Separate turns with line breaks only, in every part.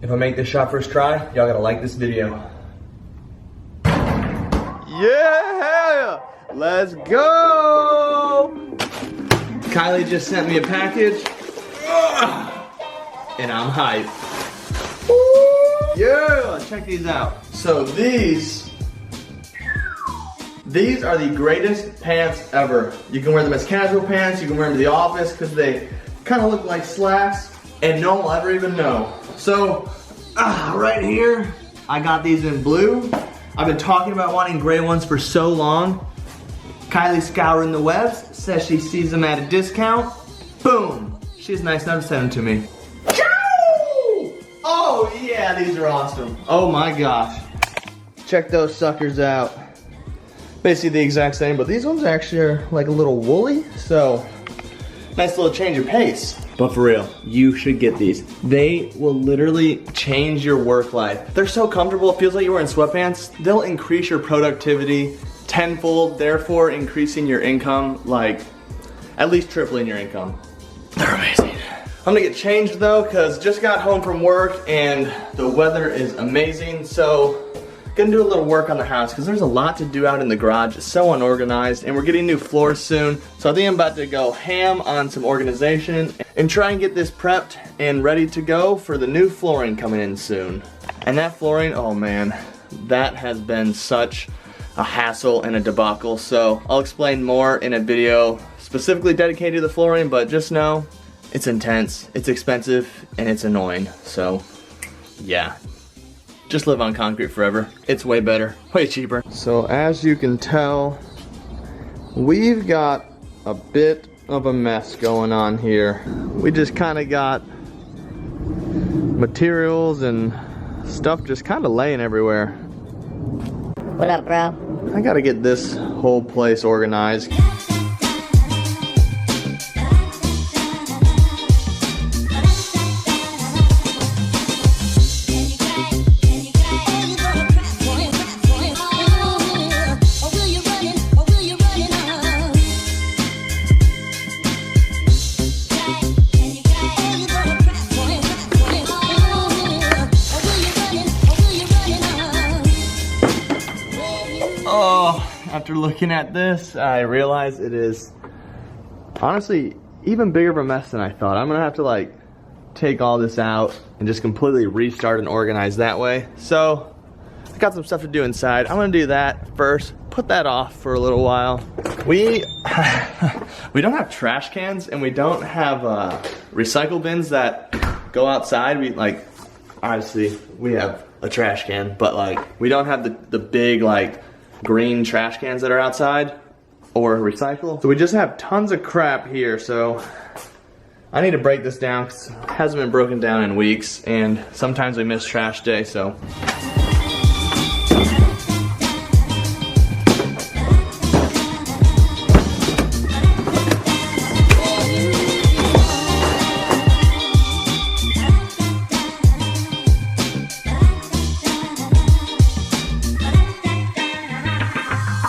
If I make this shot first try, y'all gotta like this video. Yeah! Let's go! Kylie just sent me a package. And I'm hyped. Yeah! Check these out. So these are the greatest pants ever. You can wear them as casual pants, you can wear them to the office because they kind of look like slacks and no one will ever even know. So, right here, I got these in blue. I've been talking about wanting gray ones for so long. Kylie scouring the webs, says she sees them at a discount. Boom! She's nice enough to send them to me. Oh yeah, these are awesome. Oh my gosh. Check those suckers out. Basically the exact same, but these ones actually are like a little woolly, so nice little change of pace. But for real, you should get these. They will literally change your work life. They're so comfortable, it feels like you're wearing sweatpants. They'll increase your productivity tenfold, therefore increasing your income, like at least tripling your income. They're amazing. I'm gonna get changed though, cause just got home from work and the weather is amazing, so gonna do a little work on the house because there's a lot to do out in the garage. It's so unorganized and we're getting new floors soon. So I think I'm about to go ham on some organization and try and get this prepped and ready to go for the new flooring coming in soon. And that flooring, oh man, that has been such a hassle and a debacle. So I'll explain more in a video specifically dedicated to the flooring, but just know it's intense, it's expensive, and it's annoying. So yeah. Just live on concrete forever. It's way better, way cheaper. So as you can tell, we've got a bit of a mess going on here. We just kind of got materials and stuff just kind of laying everywhere.
What up, bro?
I gotta get this whole place organized. After looking at this, I realize it is honestly even bigger of a mess than I thought. I'm gonna have to like take all this out and just completely restart and organize that way. So I got some stuff to do inside. I'm gonna do that first, put that off for a little while. We don't have trash cans and we don't have recycle bins that go outside. We like, obviously we have a trash can, but like we don't have the big like green trash cans that are outside or recycle. So we just have tons of crap here, so I need to break this down because it hasn't been broken down in weeks and sometimes we miss trash day, so.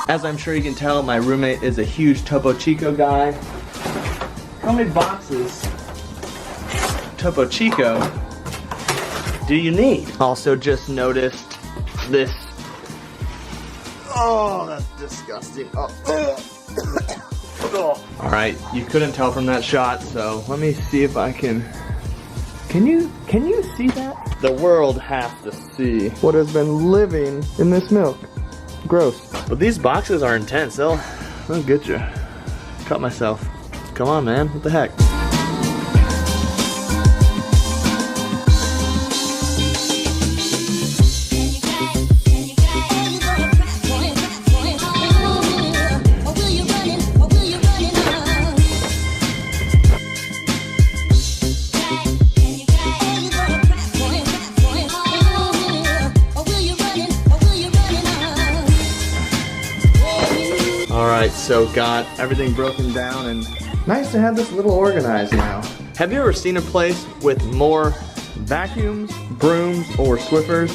As I'm sure you can tell, my roommate is a huge Topo Chico guy. How many boxes Topo Chico do you need? Also just noticed this. Oh, that's disgusting. Oh. All right, you couldn't tell from that shot, so let me see if I can you see that? The world has to see what has been living in this milk. Gross. But these boxes are intense. They'll get you. Cut myself. Come on, man. What the heck? Alright, so got everything broken down and nice to have this a little organized now. Have you ever seen a place with more vacuums, brooms, or Swiffers?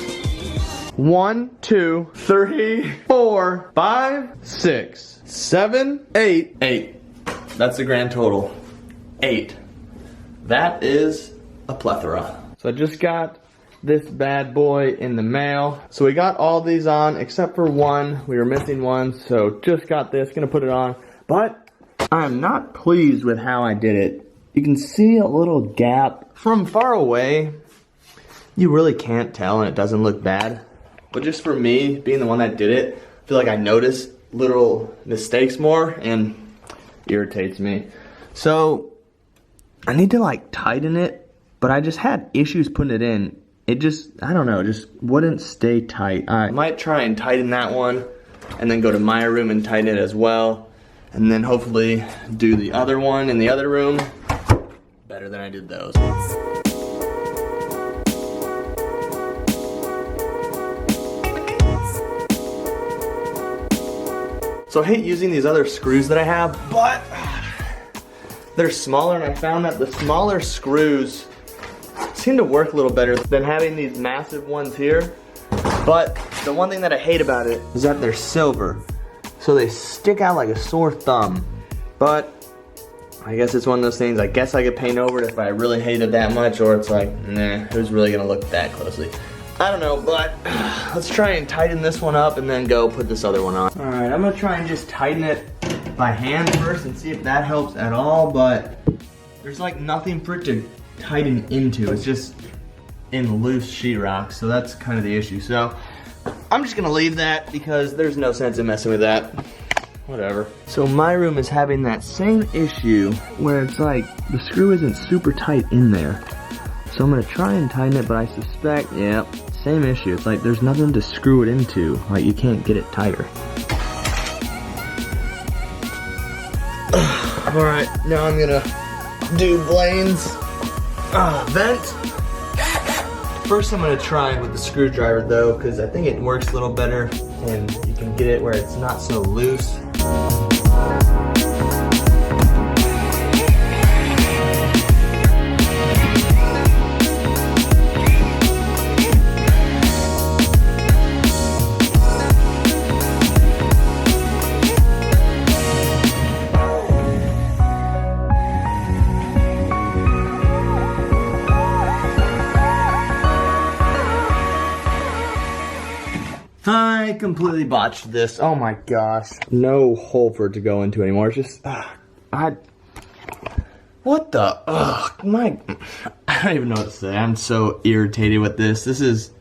1, 2, 3, 4, 5, 6, 7, 8. 8. That's the grand total. 8. That is a plethora. So I just got this bad boy in the mail. So we got all these on except for one. We were missing one, so just got this, gonna put it on. But I'm not pleased with how I did it. You can see a little gap. From far away, you really can't tell and it doesn't look bad. But just for me, being the one that did it, I feel like I notice little mistakes more and irritates me. So I need to like tighten it, but I just had issues putting it in. It just, I don't know, just wouldn't stay tight. I might try and tighten that one and then go to my room and tighten it as well. And then hopefully do the other one in the other room better than I did those. So I hate using these other screws that I have, but they're smaller, and I found that the smaller screws seem to work a little better than having these massive ones here. But the one thing that I hate about it is that they're silver, so they stick out like a sore thumb. But I guess it's one of those things, I guess I could paint over it if I really hate it that much, or it's like, nah, who's really gonna look that closely? I don't know, but let's try and tighten this one up and then go put this other one on. All right, I'm gonna try and just tighten it by hand first and see if that helps at all, but there's like nothing for it to tighten into. It's just in loose sheetrock, so that's kind of the issue. So I'm just gonna leave that because there's no sense in messing with that. Whatever. So my room is having that same issue where it's like the screw isn't super tight in there. So I'm gonna try and tighten it, but I suspect, yeah, same issue. It's like there's nothing to screw it into. Like you can't get it tighter. All right, now I'm gonna do Blaine's vent. First I'm gonna try with the screwdriver though, because I think it works a little better and you can get it where it's not so loose. I completely botched this. Oh my gosh. No hole for it to go into anymore. It's just, what the, I don't even know what to say. I'm so irritated with this. This is,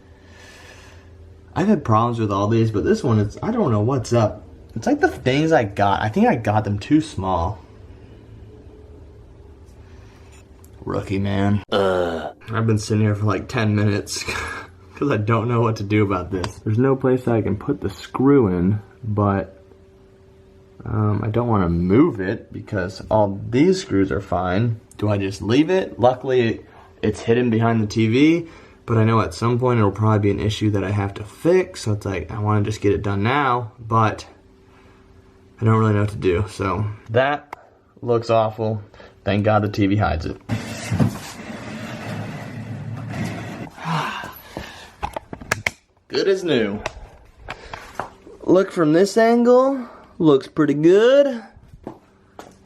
I've had problems with all these, but this one is, I don't know what's up. It's like the things I got. I think I got them too small. Rookie, man. I've been sitting here for like 10 minutes. Because I don't know what to do about this. There's no place that I can put the screw in, but I don't want to move it because all these screws are fine. Do I just leave it? Luckily, it's hidden behind the TV, but I know at some point it'll probably be an issue that I have to fix, so it's like, I want to just get it done now, but I don't really know what to do. So that looks awful. Thank God the TV hides it. Good as new. Look from this angle, looks pretty good.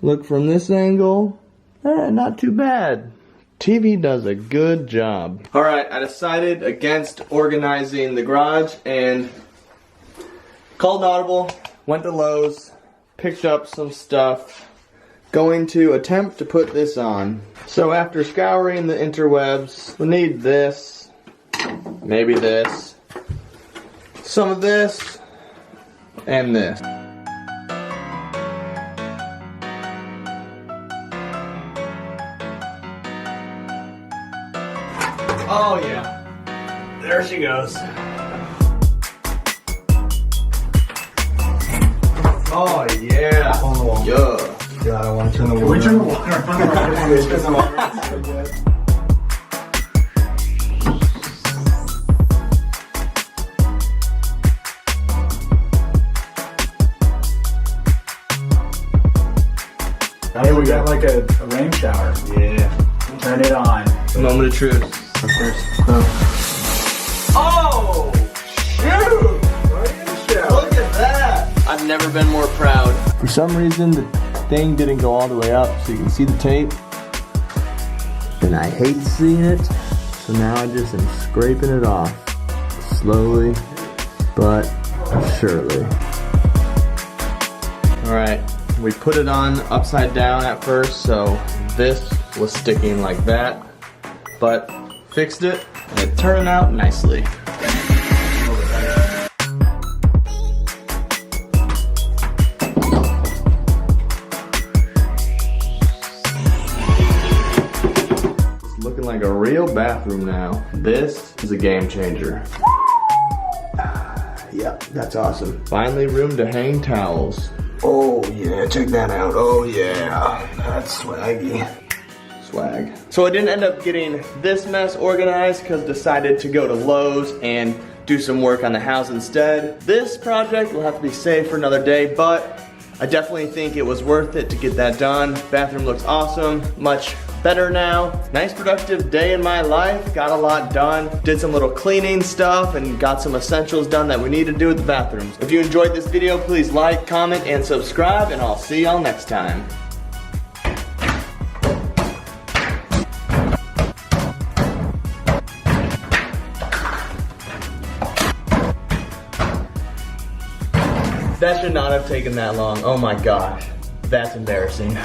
Look from this angle, not too bad. TV does a good job. All right, I decided against organizing the garage and called an audible, went to Lowe's, picked up some stuff, going to attempt to put this on. So after scouring the interwebs, we need this, maybe this, some of this, and this. Oh yeah, there she goes. Oh yeah. Yeah. God, I want to turn the water. Can we turn the water on?
Hey, we got like a rain shower.
Yeah.
Turn it on.
Moment of truth. Oh! Shoot! Look at that! I've never been more proud. For some reason, the thing didn't go all the way up so you can see the tape. And I hate seeing it. So now I just am scraping it off. Slowly, but surely. All right, we put it on upside down at first, so this was sticking like that, but fixed it, and it turned out nicely. It's looking like a real bathroom now. This is a game changer. Yeah, that's awesome. Finally room to hang towels. Oh yeah, check that out. Oh yeah, that's swaggy. Swag. So I didn't end up getting this mess organized because decided to go to Lowe's and do some work on the house instead. This project will have to be saved for another day, but I definitely think it was worth it to get that done. Bathroom looks awesome, much better now. Nice productive day in my life, got a lot done. Did some little cleaning stuff and got some essentials done that we need to do with the bathrooms. If you enjoyed this video, please like, comment, and subscribe, and I'll see y'all next time. That should not have taken that long. Oh my gosh, that's embarrassing.